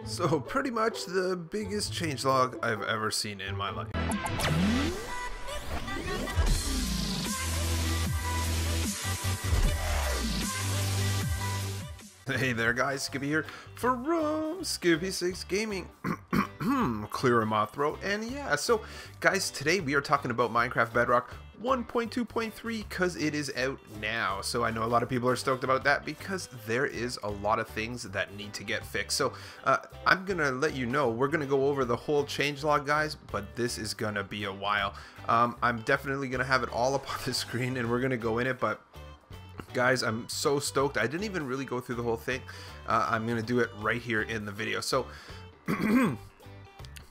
So pretty much the biggest changelog I've ever seen in my life. Hey there guys, Skippy here from Skippy 6 Gaming. Clearing my throat. And yeah, so guys, today we are talking about Minecraft Bedrock 1.2.3 because it is out now. So I know a lot of people are stoked about that because there is a lot of things that need to get fixed. So I'm gonna let you know, we're gonna go over the whole changelog, guys, but this is gonna be a while. I'm definitely gonna have it all up on the screen and we're gonna go in it, but guys, I'm so stoked. I didn't even really go through the whole thing. I'm gonna do it right here in the video. So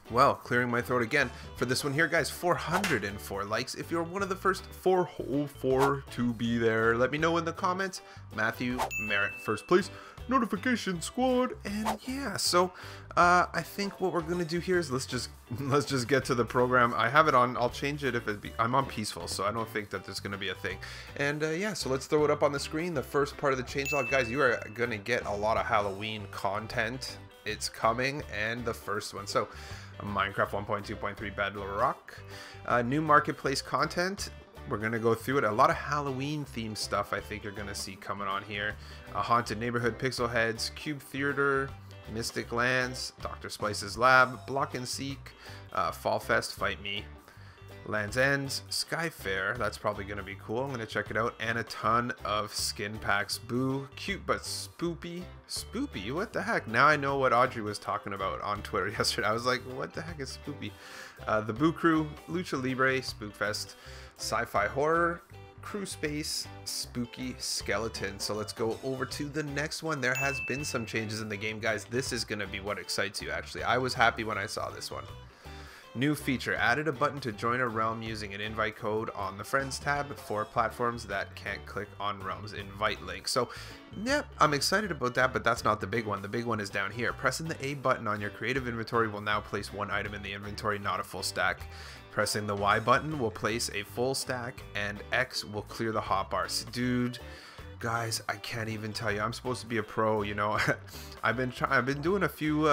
well, clearing my throat again for this one here, guys. 404 likes. If you're one of the first 404 to be there, let me know in the comments. Matthew Merritt, first place, notification squad. And yeah, so I think what we're gonna do here is let's just get to the program. I have it on, I'll change it if I'm on peaceful, so I don't think that there's gonna be a thing. And yeah, so let's throw it up on the screen. The first part of the changelog, guys, you are gonna get a lot of Halloween content. It's coming, and the first one. So Minecraft 1.2.3 Bedrock, new marketplace content. We're gonna go through it. A lot of Halloween themed stuff I think you're gonna see coming on here. A haunted neighborhood, pixel heads, cube theater, mystic lands, Dr. Splice's lab, block and seek, fall fest, fight me, Land's Ends, Sky Fair, that's probably going to be cool, I'm going to check it out, and a ton of skin packs. Boo, cute but spoopy. Spoopy? What the heck? Now I know what Audrey was talking about on Twitter yesterday. I was like, what the heck is spoopy? The Boo Crew, Lucha Libre, Spookfest, Sci-Fi Horror, Crew Space, Spooky Skeleton. So let's go over to the next one. There has been some changes in the game, guys. This is going to be what excites you, actually. I was happy when I saw this one. New feature, added a button to join a realm using an invite code on the Friends tab for platforms that can't click on realm's invite link. So, yep, I'm excited about that, but that's not the big one. The big one is down here. Pressing the A button on your creative inventory will now place one item in the inventory, not a full stack. Pressing the Y button will place a full stack, and X will clear the hotbars. Dude, guys, I can't even tell you. I'm supposed to be a pro, you know. I've been doing a few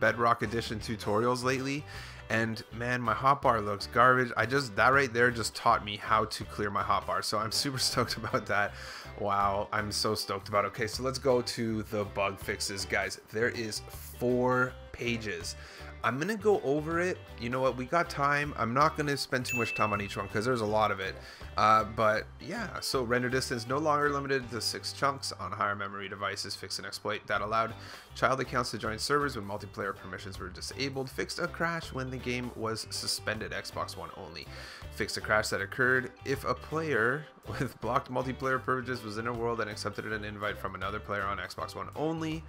Bedrock Edition tutorials lately, and man, my hotbar looks garbage. That right there just taught me how to clear my hotbar, so I'm super stoked about that. Wow, I'm so stoked about it. Okay, so let's go to the bug fixes, guys. There is 4 pages. I'm gonna go over it. You know what, we got time. I'm not gonna spend too much time on each one because there's a lot of it, but yeah. So render distance no longer limited to 6 chunks on higher memory devices. Fixed an exploit that allowed child accounts to join servers when multiplayer permissions were disabled. Fixed a crash when the game was suspended, Xbox One only. Fixed a crash that occurred if a player with blocked multiplayer privileges was in a world and accepted an invite from another player on Xbox One only.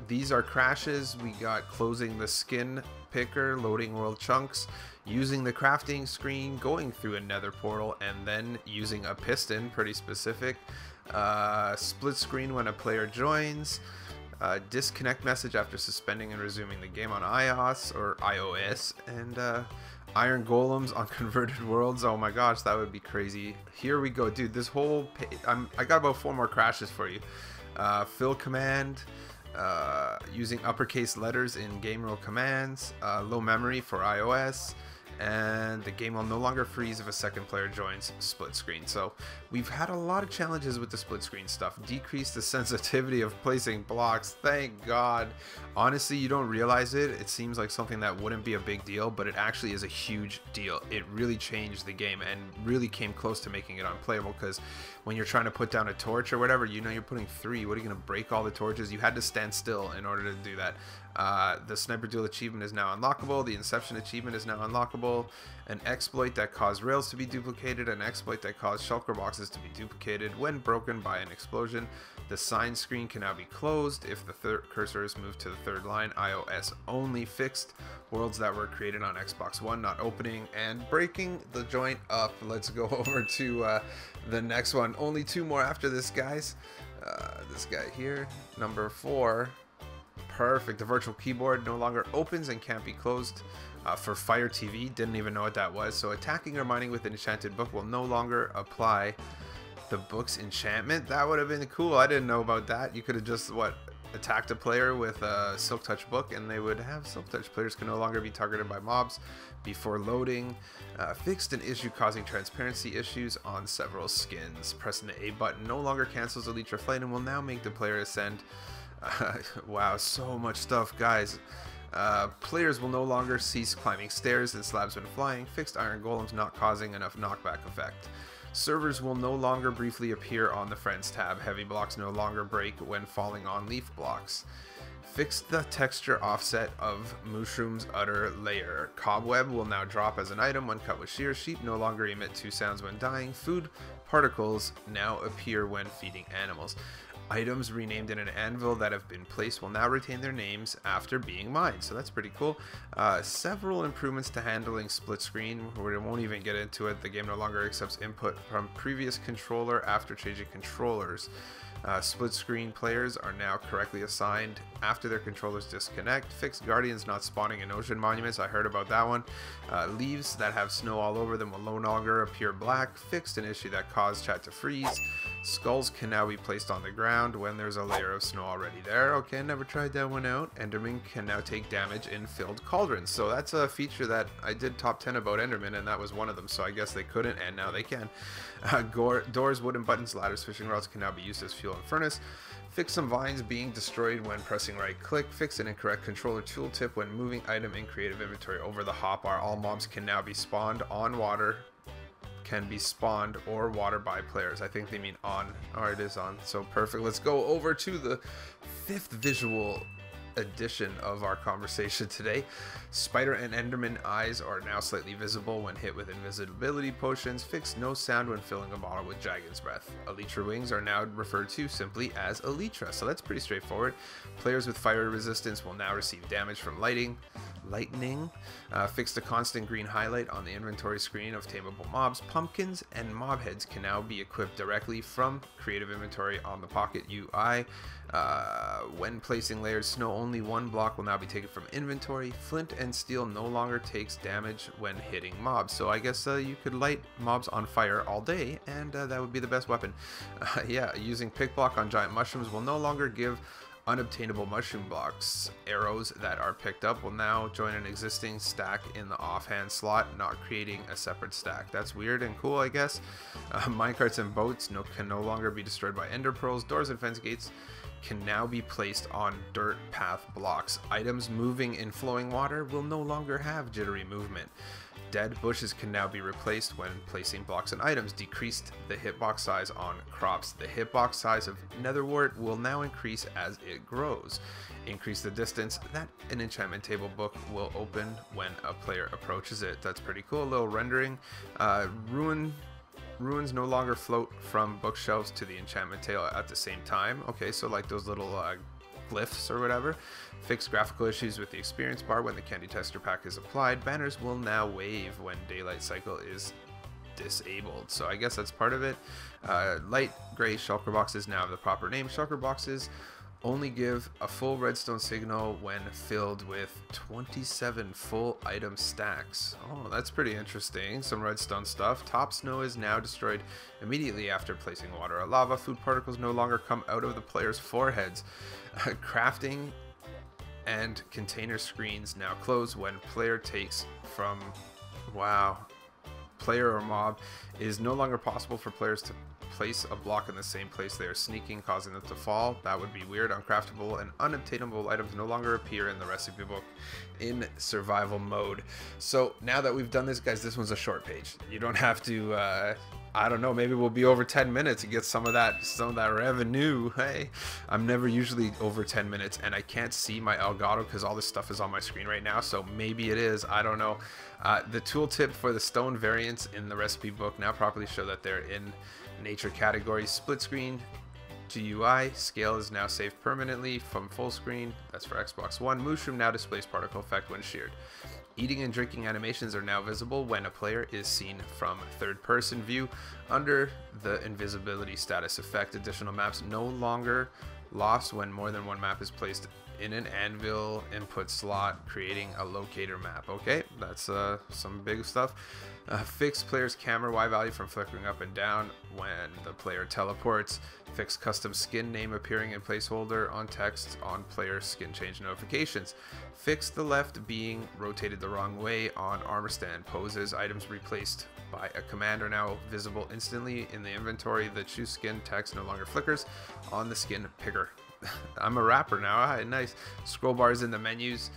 These are crashes. We got closing the skin picker, loading world chunks, using the crafting screen, going through a nether portal, and then using a piston, pretty specific. Split screen when a player joins. Disconnect message after suspending and resuming the game on iOS, and iron golems on converted worlds. Oh my gosh, that would be crazy. Here we go, dude. This whole I got about 4 more crashes for you. Fill command, using uppercase letters in game rule commands, low memory for iOS, and the game will no longer freeze if a second player joins split screen. So we've had a lot of challenges with the split screen stuff. Decrease the sensitivity of placing blocks, thank God. Honestly, you don't realize it. It seems like something that wouldn't be a big deal, but it actually is a huge deal. It really changed the game and really came close to making it unplayable, because when you're trying to put down a torch or whatever, you know you're putting 3. What are you going to break all the torches? You had to stand still in order to do that. The Sniper Duel achievement is now unlockable. The Inception achievement is now unlockable. An exploit that caused rails to be duplicated. An exploit that caused shulker boxes to be duplicated when broken by an explosion. The sign screen can now be closed if the cursor is moved to the 3rd line. iOS only. Fixed worlds that were created on Xbox One not opening and breaking the joint up. Let's go over to the next one. Only 2 more after this, guys. This guy here, number 4. Perfect. The virtual keyboard no longer opens and can't be closed. For Fire TV, didn't even know what that was. So attacking or mining with an enchanted book will no longer apply the book's enchantment. That would have been cool. I didn't know about that. You could have just attacked a player with a Silk Touch book, and they would have Silk Touch. Players can no longer be targeted by mobs before loading. Fixed an issue causing transparency issues on several skins. Pressing the A button no longer cancels Elytra Flight and will now make the player ascend. Wow, so much stuff, guys. Players will no longer cease climbing stairs and slabs when flying. Fixed iron golems not causing enough knockback effect. Servers will no longer briefly appear on the Friends tab. Heavy blocks no longer break when falling on leaf blocks. Fixed the texture offset of Mushroom's outer layer. Cobweb will now drop as an item when cut with shears. Sheep no longer emit 2 sounds when dying. Food particles now appear when feeding animals. Items renamed in an anvil that have been placed will now retain their names after being mined, so that's pretty cool. Several improvements to handling split screen. We won't even get into it. The game no longer accepts input from previous controller after changing controllers. Split screen players are now correctly assigned after their controllers disconnect. Fixed guardians not spawning in ocean monuments. I heard about that one. Leaves that have snow all over them will no longer appear black. Fixed an issue that caused chat to freeze. Skulls can now be placed on the ground when there's a layer of snow already there. Okay, never tried that one out. Enderman can now take damage in filled cauldrons. So that's a feature that I did top 10 about Enderman, and that was one of them. So I guess they couldn't, and now they can. Doors, wooden buttons, ladders, fishing rods can now be used as fuel in furnace. Fix some vines being destroyed when pressing right click. Fix an incorrect controller tooltip when moving item in creative inventory over the hotbar. All mobs can now be spawned on water. Can be spawned or water by players. I think they mean on. Oh, it is on. So perfect. Let's go over to the 5th visual edition of our conversation today. Spider and Enderman eyes are now slightly visible when hit with invisibility potions. Fix no sound when filling a bottle with Dragon's Breath. Elytra wings are now referred to simply as Elytra, so that's pretty straightforward. Players with fire resistance will now receive damage from lightning. Fixed a constant green highlight on the inventory screen of tameable mobs. Pumpkins and mob heads can now be equipped directly from creative inventory on the Pocket UI. When placing layers, snow only one block will now be taken from inventory. Flint and steel no longer takes damage when hitting mobs. So I guess you could light mobs on fire all day, and that would be the best weapon. Yeah, using pick block on giant mushrooms will no longer give unobtainable mushroom blocks. Arrows that are picked up will now join an existing stack in the offhand slot, not creating a separate stack. That's weird and cool, I guess. Minecarts and boats can no longer be destroyed by ender pearls. Doors and fence gates can now be placed on dirt path blocks. Items moving in flowing water will no longer have jittery movement. Dead bushes can now be replaced when placing blocks and items. Decreased the hitbox size on crops. The hitbox size of netherwort will now increase as it grows. Increase the distance that an enchantment table book will open when a player approaches it. That's pretty cool. A little rendering. Ruins no longer float from bookshelves to the enchantment table at the same time. Okay, so like those little glyphs or whatever. Fix graphical issues with the experience bar when the candy texture pack is applied. Banners will now wave when daylight cycle is disabled. So I guess that's part of it. Light gray shulker boxes now have the proper name. Shulker boxes only give a full redstone signal when filled with 27 full item stacks. Oh, that's pretty interesting. Some redstone stuff. Top snow is now destroyed immediately after placing water or lava. Food particles no longer come out of the player's foreheads. Crafting and container screens now close when player takes from... Wow. Player or mob is no longer possible for players to place a block in the same place they are sneaking, causing them to fall. That would be weird. Uncraftable and unobtainable items no longer appear in the recipe book in survival mode. So now that we've done this, guys, this one's a short page. You don't have to I don't know, maybe we'll be over 10 minutes to get some of that revenue. Hey, I'm never usually over 10 minutes, and I can't see my Elgato because all this stuff is on my screen right now, so maybe it is, I don't know. The tooltip for the stone variants in the recipe book now properly show that they're in nature category. Split screen GUI scale is now saved permanently from full screen. That's for Xbox One. Mushroom now displays particle effect when sheared. Eating and drinking animations are now visible when a player is seen from third person view under the invisibility status effect. Additional maps no longer lost when more than one map is placed in an anvil input slot, creating a locator map. Okay, that's some big stuff. Fix player's camera Y value from flickering up and down when the player teleports. Fix custom skin name appearing in placeholder on text on player skin change notifications. Fix the left being rotated the wrong way on armor stand poses. Items replaced by a command are now visible instantly in the inventory. The choose skin text no longer flickers on the skin picker. I'm a rapper now. Hi, nice. Scroll bars in the menus.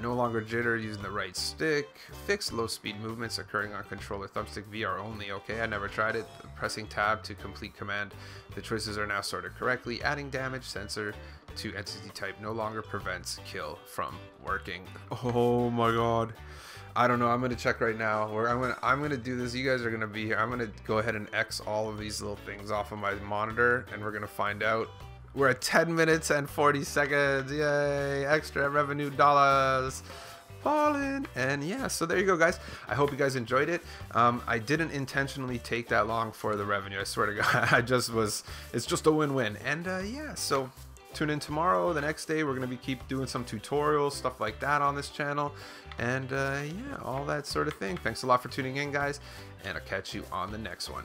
No longer jitter using the right stick. Fix low speed movements occurring on controller thumbstick VR only. Okay, I never tried it. Pressing tab to complete command. The choices are now sorted correctly. Adding damage sensor to entity type no longer prevents kill from working. Oh my god. I don't know. I'm gonna check right now. I'm gonna do this. You guys are gonna be here. I'm gonna go ahead and X all of these little things off of my monitor, and we're gonna find out. We're at 10 minutes and 40 seconds. Yay! Extra revenue dollars falling. And yeah, so there you go, guys. I hope you guys enjoyed it. I didn't intentionally take that long for the revenue. I swear to God. It's just a win-win. And yeah, so tune in tomorrow. The next day, we're gonna keep doing some tutorials, stuff like that on this channel. And yeah, all that sort of thing. Thanks a lot for tuning in, guys. And I'll catch you on the next one.